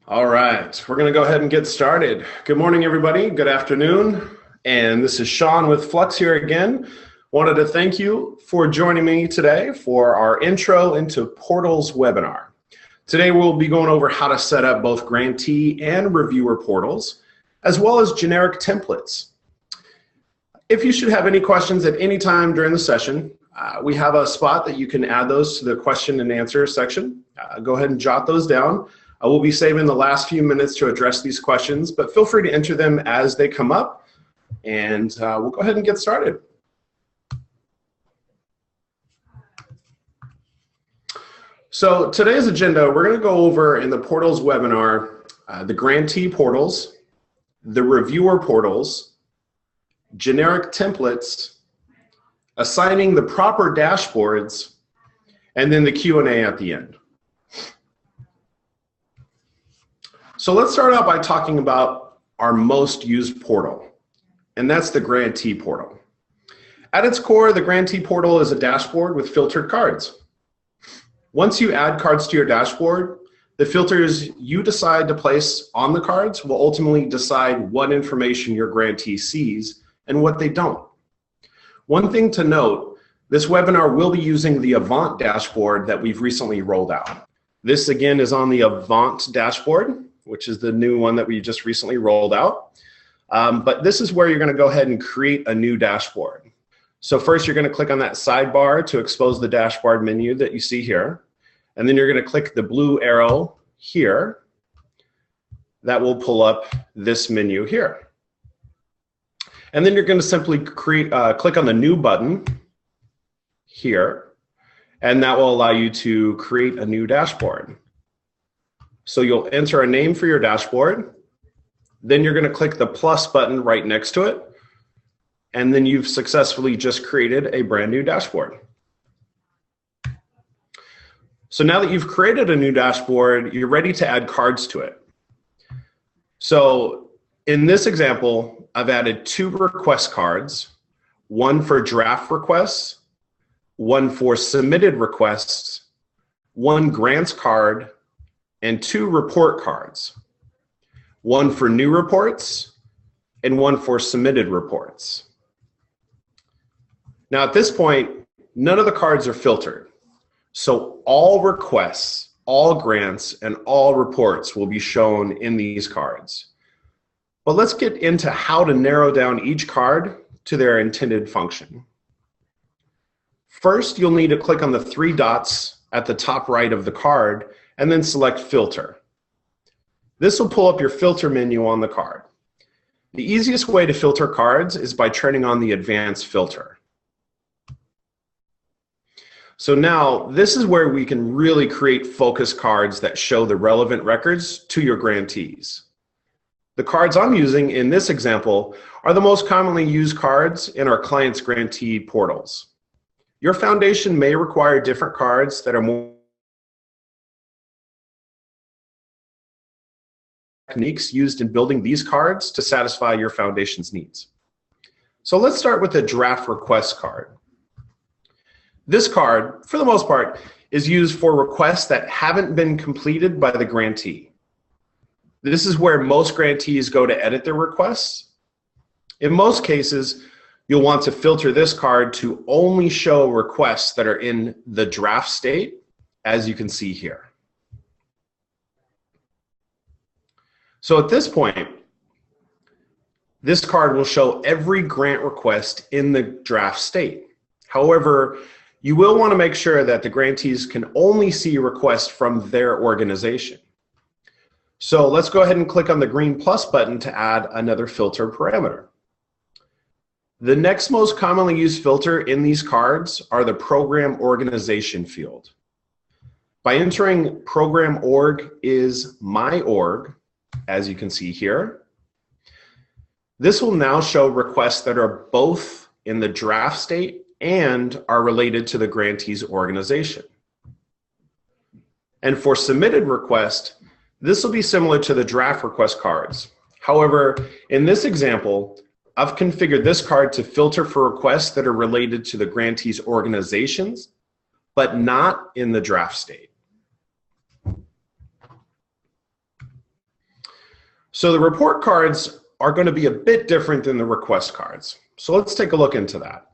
All right, we're going to go ahead and get started. Good morning, everybody. Good afternoon. And this is Sean with Flux here again. Wanted to thank you for joining me today for our Intro into Portals webinar. Today, we'll be going over how to set up both Grantee and Reviewer portals, as well as generic templates. If you should have any questions at any time during the session, we have a spot that you can add those to the question and answer section. Go ahead and jot those down. I will be saving the last few minutes to address these questions, but feel free to enter them as they come up, and we'll go ahead and get started. So today's agenda, we're going to go over in the Portals webinar, the Grantee portals, the Reviewer portals, generic templates, assigning the proper dashboards, and then the Q&A at the end. So let's start out by talking about our most used portal, and that's the Grantee portal. At its core, the Grantee portal is a dashboard with filtered cards. Once you add cards to your dashboard, the filters you decide to place on the cards will ultimately decide what information your grantee sees and what they don't. One thing to note, this webinar will be using the Avant dashboard that we've recently rolled out. This again is on the Avant dashboard, which is the new one that we just recently rolled out. But this is where you're going to go ahead and create a new dashboard. So first you're going to click on that sidebar to expose the dashboard menu that you see here. And then you're going to click the blue arrow here. That will pull up this menu here. And then you're going to simply click on the new button here. And that will allow you to create a new dashboard. So you'll enter a name for your dashboard. Then you're going to click the plus button right next to it. And then you've successfully just created a brand new dashboard. So now that you've created a new dashboard, you're ready to add cards to it. So in this example, I've added 2 request cards, one for draft requests, one for submitted requests, 1 grants card, and 2 report cards, one for new reports and one for submitted reports. Now at this point, none of the cards are filtered. So all requests, all grants, and all reports will be shown in these cards. But let's get into how to narrow down each card to their intended function. First, you'll need to click on the 3 dots at the top right of the card and then select Filter. This will pull up your filter menu on the card. The easiest way to filter cards is by turning on the Advanced Filter. So now, this is where we can really create focus cards that show the relevant records to your grantees. The cards I'm using in this example are the most commonly used cards in our clients' grantee portals. Your foundation may require different cards that are more techniques used in building these cards to satisfy your foundation's needs. So let's start with the draft request card. This card, for the most part, is used for requests that haven't been completed by the grantee. This is where most grantees go to edit their requests. In most cases, you'll want to filter this card to only show requests that are in the draft state, as you can see here. So at this point, this card will show every grant request in the draft state. However, you will want to make sure that the grantees can only see requests from their organization. So let's go ahead and click on the green plus button to add another filter parameter. The next most commonly used filter in these cards are the program organization field. By entering program org is my org, as you can see here, this will now show requests that are both in the draft state and are related to the grantee's organization. And for submitted request, this will be similar to the draft request cards. However, in this example, I've configured this card to filter for requests that are related to the grantee's organizations, but not in the draft state. So the report cards are going to be a bit different than the request cards. So let's take a look into that.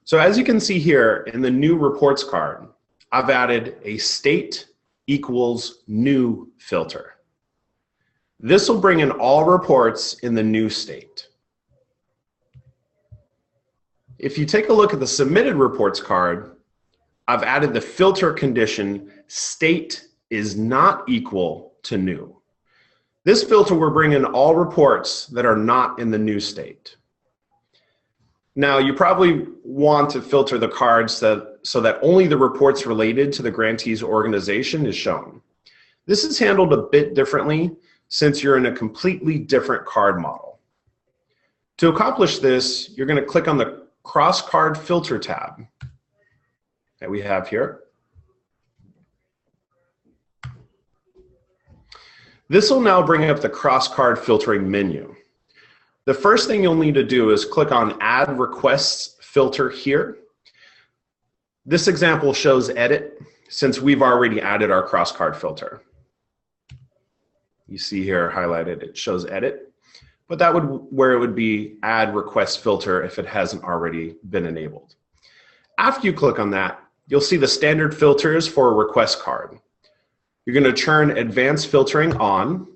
So as you can see here in the new reports card, I've added a state equals new filter. This will bring in all reports in the new state. If you take a look at the submitted reports card, I've added the filter condition state is not equal to new. This filter will bring in all reports that are not in the new state. Now, you probably want to filter the cards so that only the reports related to the grantee's organization is shown. This is handled a bit differently since you're in a completely different card model. To accomplish this, you're going to click on the Cross Card Filter tab that we have here. This will now bring up the Cross Card Filtering menu. The first thing you'll need to do is click on Add Requests Filter here. This example shows Edit since we've already added our Cross Card filter. You see here highlighted, it shows Edit, but that would where it would be Add Request Filter if it hasn't already been enabled. After you click on that, you'll see the standard filters for a request card. You're going to turn Advanced Filtering on,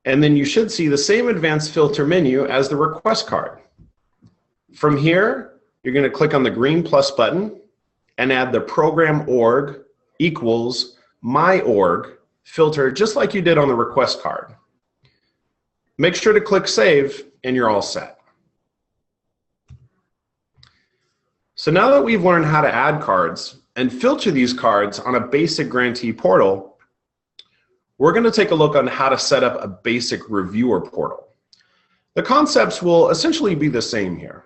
and then you should see the same advanced filter menu as the request card. From here, you're going to click on the green plus button and add the program org equals my org filter just like you did on the request card. Make sure to click save and you're all set. So now that we've learned how to add cards and filter these cards on a basic grantee portal, we're going to take a look on how to set up a basic reviewer portal. The concepts will essentially be the same here.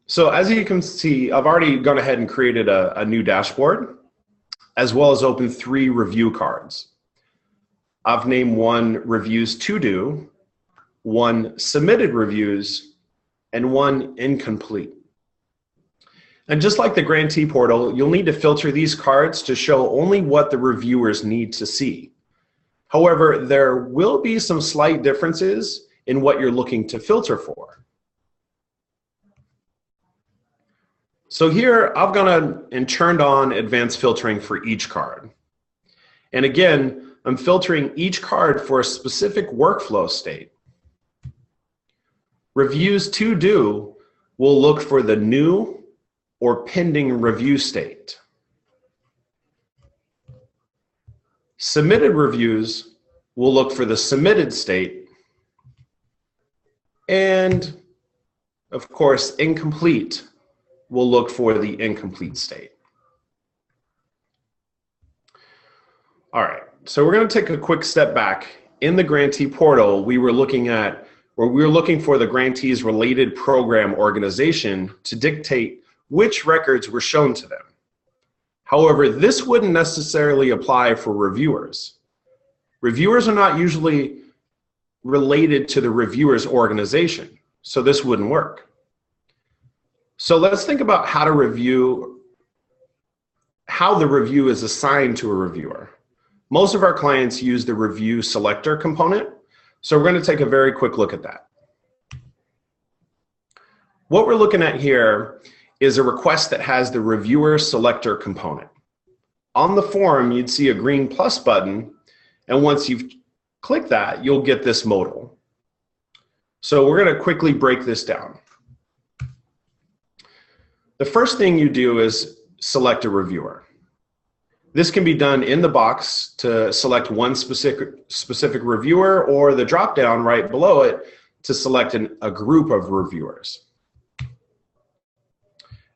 So as you can see, I've already gone ahead and created a new dashboard, as well as opened 3 review cards. I've named one Reviews to Do, one Submitted Reviews, and one Incomplete. And just like the grantee portal, you'll need to filter these cards to show only what the reviewers need to see. However, there will be some slight differences in what you're looking to filter for. So here, I've gone and turned on advanced filtering for each card. And again, I'm filtering each card for a specific workflow state. Reviews to Do will look for the new or pending review state. Submitted reviews will look for the submitted state. And of course, incomplete will look for the incomplete state. All right, so we're going to take a quick step back. In the grantee portal, we were looking for the grantee's related program organization to dictate which records were shown to them. However, this wouldn't necessarily apply for reviewers. Reviewers are not usually related to the reviewer's organization, so this wouldn't work. So let's think about how the review is assigned to a reviewer. Most of our clients use the review selector component, so we're going to take a very quick look at that. What we're looking at here is a request that has the reviewer selector component. On the form, you'd see a green plus button, and once you've clicked that, you'll get this modal. So we're going to quickly break this down. The first thing you do is select a reviewer. This can be done in the box to select one specific reviewer, or the drop-down right below it to select a group of reviewers.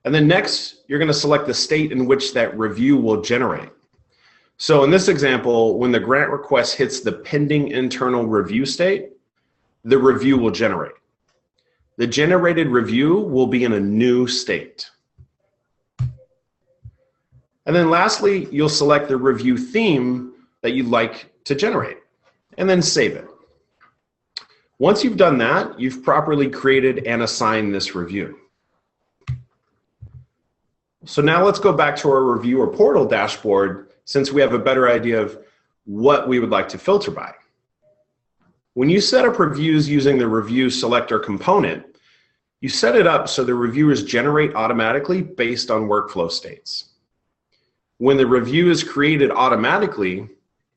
And then next, you're going to select the state in which that review will generate. So in this example, when the grant request hits the pending internal review state, the review will generate. The generated review will be in a new state. And then lastly, you'll select the review theme that you'd like to generate, and then save it. Once you've done that, you've properly created and assigned this review. So now let's go back to our reviewer portal dashboard since we have a better idea of what we would like to filter by. When you set up reviews using the review selector component, you set it up so the reviewers generate automatically based on workflow states. When the review is created automatically,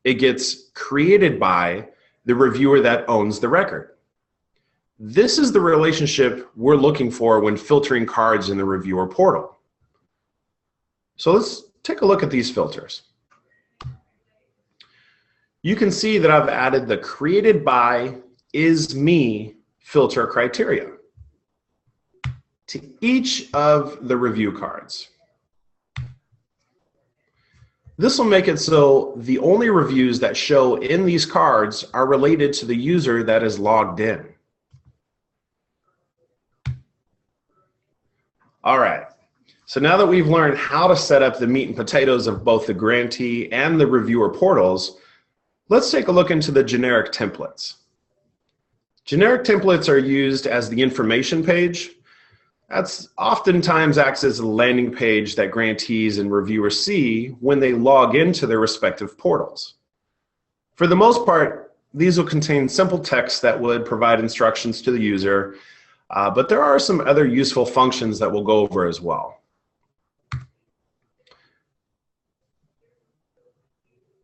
it gets created by the reviewer that owns the record. This is the relationship we're looking for when filtering cards in the reviewer portal. So let's take a look at these filters. You can see that I've added the created by is me filter criteria to each of the review cards. This will make it so the only reviews that show in these cards are related to the user that is logged in. All right, so now that we've learned how to set up the meat and potatoes of both the grantee and the reviewer portals, let's take a look into the generic templates. Generic templates are used as the information page. That's oftentimes acts as a landing page that grantees and reviewers see when they log into their respective portals. For the most part, these will contain simple text that would provide instructions to the user, but there are some other useful functions that we'll go over as well.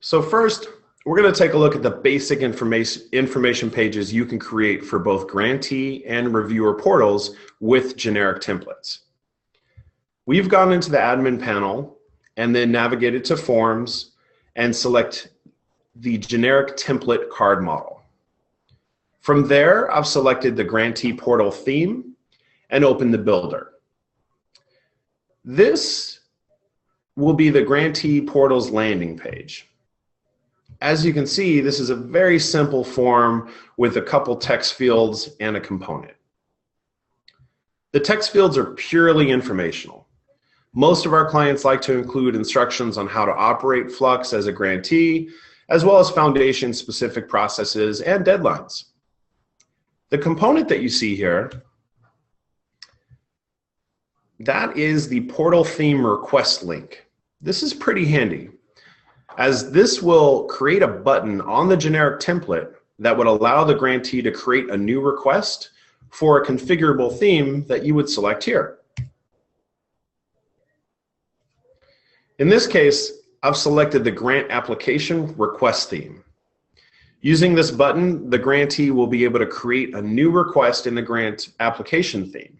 So first, we're going to take a look at the basic information pages you can create for both grantee and reviewer portals with generic templates. We've gone into the admin panel and then navigated to forms and select the generic template card model. From there, I've selected the grantee portal theme and opened the builder. This will be the grantee portal's landing page. As you can see, this is a very simple form with a couple text fields and a component. The text fields are purely informational. Most of our clients like to include instructions on how to operate Flux as a grantee, as well as foundation-specific processes and deadlines. The component that you see here, that is the portal theme request link. This is pretty handy, as this will create a button on the generic template that would allow the grantee to create a new request for a configurable theme that you would select here. In this case, I've selected the grant application request theme. Using this button, the grantee will be able to create a new request in the grant application theme.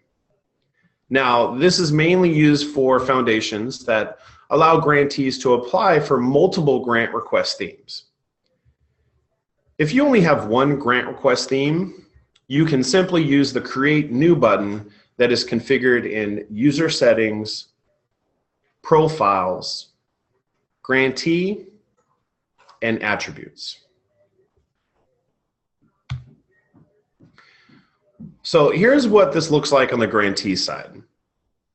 Now, this is mainly used for foundations that allow grantees to apply for multiple grant request themes. If you only have one grant request theme, you can simply use the Create New button that is configured in User Settings, Profiles, Grantee, and Attributes. So here's what this looks like on the grantee side.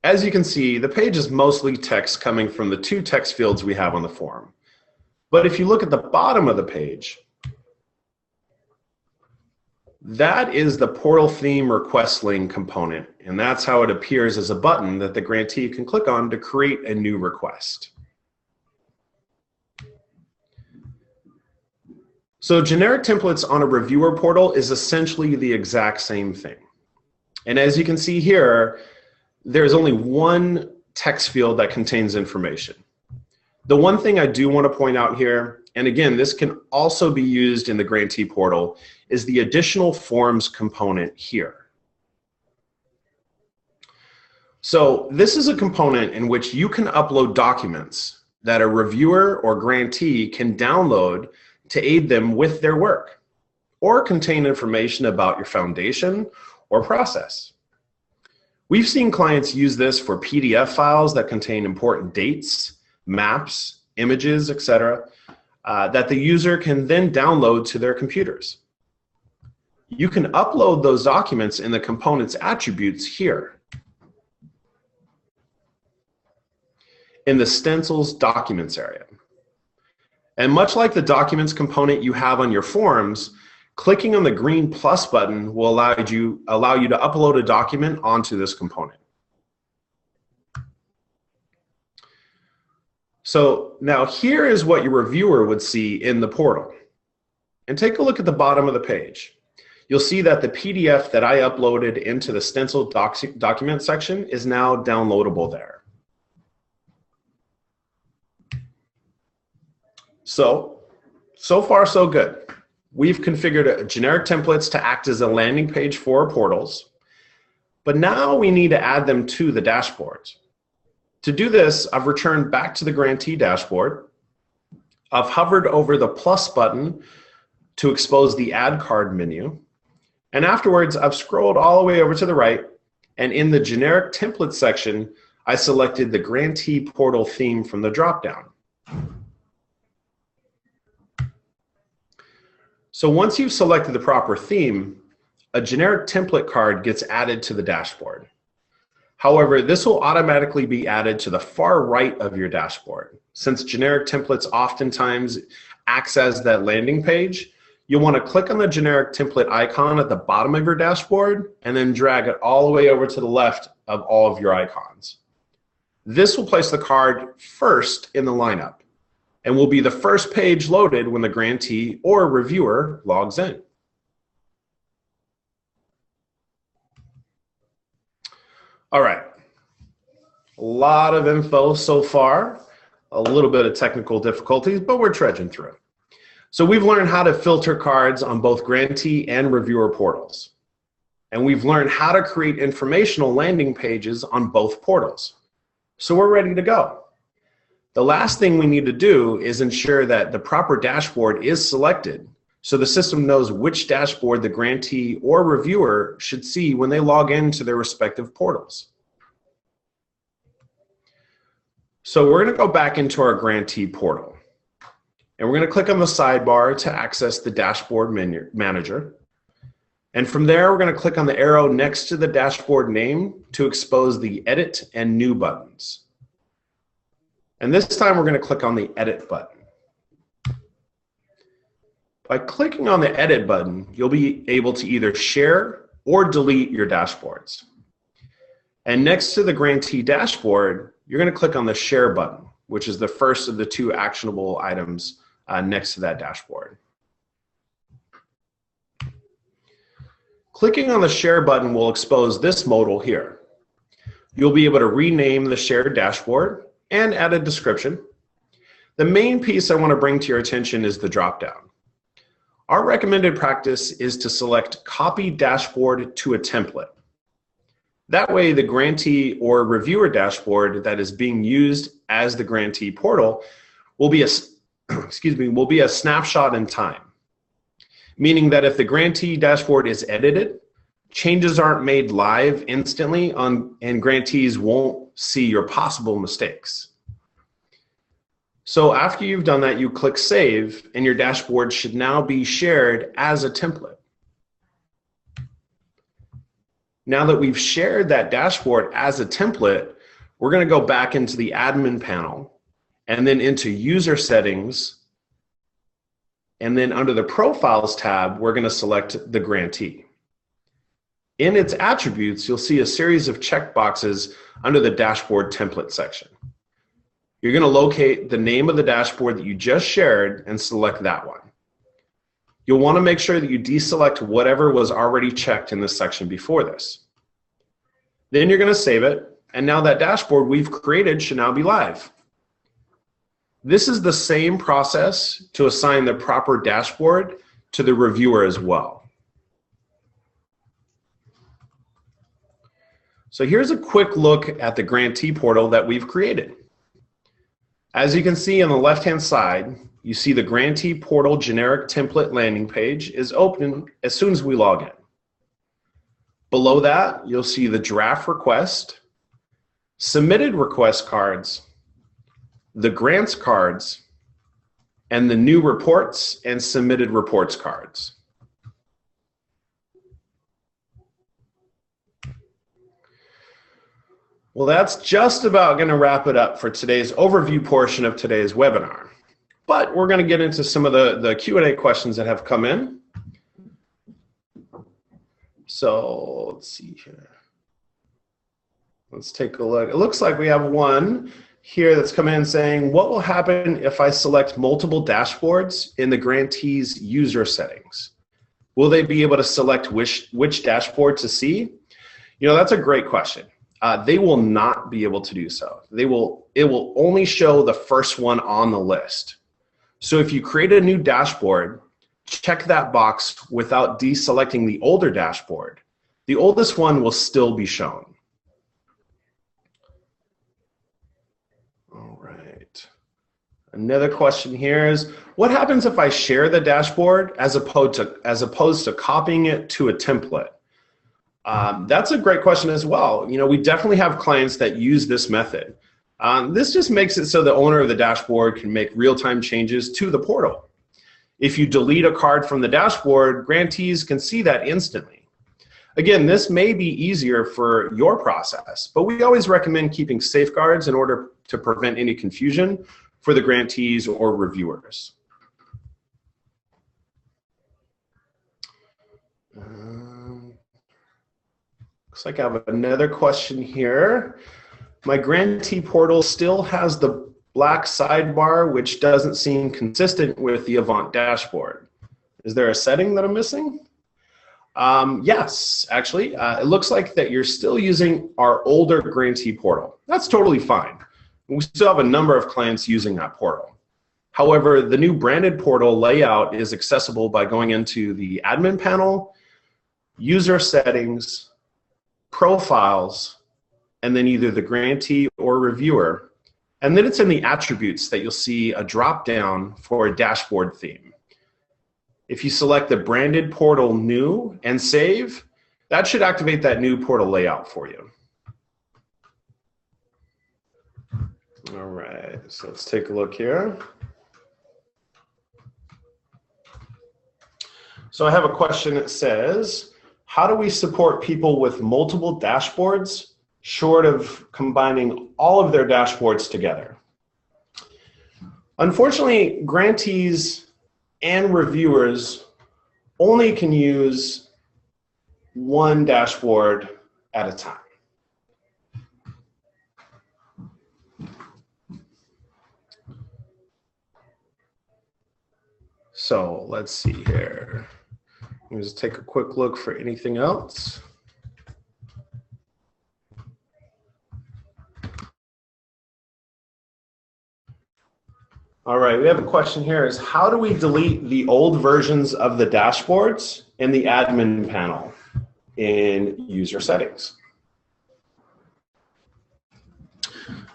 As you can see, the page is mostly text coming from the two text fields we have on the form. But if you look at the bottom of the page, that is the portal theme request link component, and that's how it appears as a button that the grantee can click on to create a new request. So generic templates on a reviewer portal is essentially the exact same thing. And as you can see here, there's only one text field that contains information. The one thing I do want to point out here, and again, this can also be used in the grantee portal, is the additional forms component here. So this is a component in which you can upload documents that a reviewer or grantee can download to aid them with their work, or contain information about your foundation or process. We've seen clients use this for PDF files that contain important dates, maps, images, etc., that the user can then download to their computers. You can upload those documents in the component's attributes here. In the Stencils Documents area. And much like the Documents component you have on your forms, clicking on the green plus button will allow you to upload a document onto this component. So now here is what your reviewer would see in the portal. And take a look at the bottom of the page. You'll see that the PDF that I uploaded into the stencil document section is now downloadable there. So far so good. We've configured generic templates to act as a landing page for our portals, but now we need to add them to the dashboards. To do this, I've returned back to the grantee dashboard. I've hovered over the plus button to expose the add card menu. And afterwards, I've scrolled all the way over to the right, and in the generic template section, I selected the grantee portal theme from the dropdown. So once you've selected the proper theme, a generic template card gets added to the dashboard. However, this will automatically be added to the far right of your dashboard. Since generic templates oftentimes acts as that landing page, you'll want to click on the generic template icon at the bottom of your dashboard and then drag it all the way over to the left of all of your icons. This will place the card first in the lineup and will be the first page loaded when the grantee or reviewer logs in. All right, a lot of info so far, a little bit of technical difficulties, but we're trudging through. So we've learned how to filter cards on both grantee and reviewer portals. And we've learned how to create informational landing pages on both portals. So we're ready to go. The last thing we need to do is ensure that the proper dashboard is selected so the system knows which dashboard the grantee or reviewer should see when they log into their respective portals. So we're going to go back into our grantee portal. And we're going to click on the sidebar to access the dashboard manager. And from there, we're going to click on the arrow next to the dashboard name to expose the edit and new buttons. And this time, we're going to click on the edit button. By clicking on the edit button, you'll be able to either share or delete your dashboards. And next to the grantee dashboard, you're going to click on the share button, which is the first of the two actionable items next to that dashboard. Clicking on the share button will expose this modal here. You'll be able to rename the shared dashboard and add a description. The main piece I want to bring to your attention is the dropdown. Our recommended practice is to select Copy Dashboard to a Template. That way, the grantee or reviewer dashboard that is being used as the grantee portal will be a snapshot in time. Meaning that if the grantee dashboard is edited, changes aren't made live instantly and grantees won't see your possible mistakes. So after you've done that, you click Save, and your dashboard should now be shared as a template. Now that we've shared that dashboard as a template, we're going to go back into the admin panel and then into user settings. And then under the Profiles tab, we're going to select the grantee. In its attributes, you'll see a series of checkboxes under the dashboard template section. You're going to locate the name of the dashboard that you just shared and select that one. You'll want to make sure that you deselect whatever was already checked in this section before this. Then you're going to save it, and now that dashboard we've created should now be live. This is the same process to assign the proper dashboard to the reviewer as well. So here's a quick look at the grantee portal that we've created. As you can see on the left-hand side, you see the grantee portal generic template landing page is open as soon as we log in. Below that, you'll see the draft request, submitted request cards, the grants cards, and the new reports and submitted reports cards. Well, that's just about going to wrap it up for today's overview portion of today's webinar. But we're going to get into some of the Q&A questions that have come in. So let's see here. Let's take a look. It looks like we have one. here that's come in saying, what will happen if I select multiple dashboards in the grantee's user settings? Will they be able to select which dashboard to see? You know, that's a great question. They will not be able to do so. It will only show the first one on the list. So if you create a new dashboard, check that box without deselecting the older dashboard. The oldest one will still be shown. All right. Another question here is, what happens if I share the dashboard as opposed to copying it to a template? That's a great question as well. You know, we definitely have clients that use this method. This just makes it so the owner of the dashboard can make real-time changes to the portal. If you delete a card from the dashboard, grantees can see that instantly. Again, this may be easier for your process, but we always recommend keeping safeguards in order to prevent any confusion for the grantees or reviewers. Looks like I have another question here. My grantee portal still has the black sidebar, which doesn't seem consistent with the Avant dashboard. Is there a setting that I'm missing? Yes, actually. It looks like that you're still using our older grantee portal. That's totally fine. We still have a number of clients using that portal. However, the new branded portal layout is accessible by going into the admin panel, user settings, profiles, and then either the grantee or reviewer. And then it's in the attributes that you'll see a drop down for a dashboard theme. If you select the branded portal new and save, that should activate that new portal layout for you. All right, so let's take a look here. So I have a question that says, how do we support people with multiple dashboards short of combining all of their dashboards together? Unfortunately, grantees and reviewers only can use one dashboard at a time. So let's see here. Let me just take a quick look for anything else. All right, we have a question here is, how do we delete the old versions of the dashboards in the admin panel in user settings?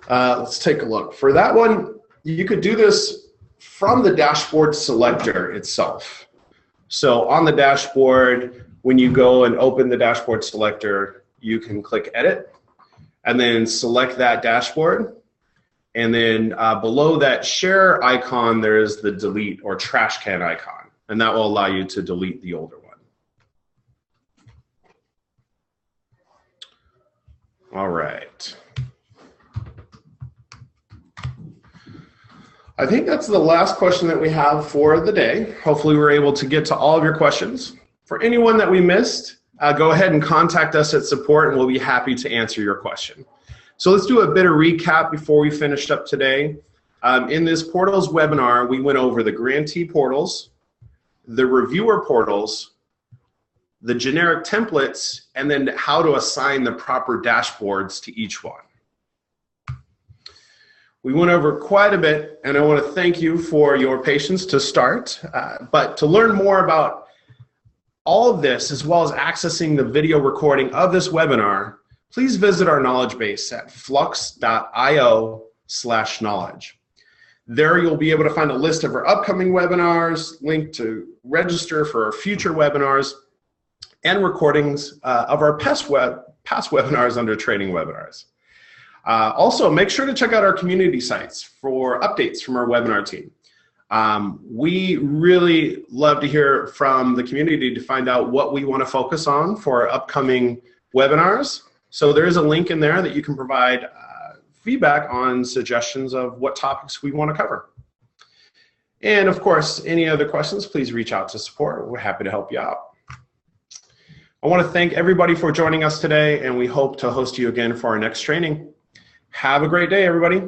Let's take a look. For that one, you could do this from the dashboard selector itself. So on the dashboard, when you go and open the dashboard selector, you can click edit and then select that dashboard. And then below that share icon, there's the delete or trash can icon, and that will allow you to delete the older one. All right. I think that's the last question that we have for the day. Hopefully we're able to get to all of your questions. For anyone that we missed, go ahead and contact us at support and we'll be happy to answer your question. So let's do a bit of recap before we finished up today. In this portals webinar, we went over the grantee portals, the reviewer portals, the generic templates, and then how to assign the proper dashboards to each one. We went over quite a bit, and I want to thank you for your patience to start. But to learn more about all of this, as well as accessing the video recording of this webinar, please visit our knowledge base at flux.io/knowledge. There you'll be able to find a list of our upcoming webinars, link to register for our future webinars, and recordings of our past webinars under training webinars. Also, make sure to check out our community sites for updates from our webinar team. We really love to hear from the community to find out what we want to focus on for our upcoming webinars. So there is a link in there that you can provide feedback on suggestions of what topics we want to cover. And of course, any other questions, please reach out to support. We're happy to help you out. I want to thank everybody for joining us today, and we hope to host you again for our next training. Have a great day, everybody.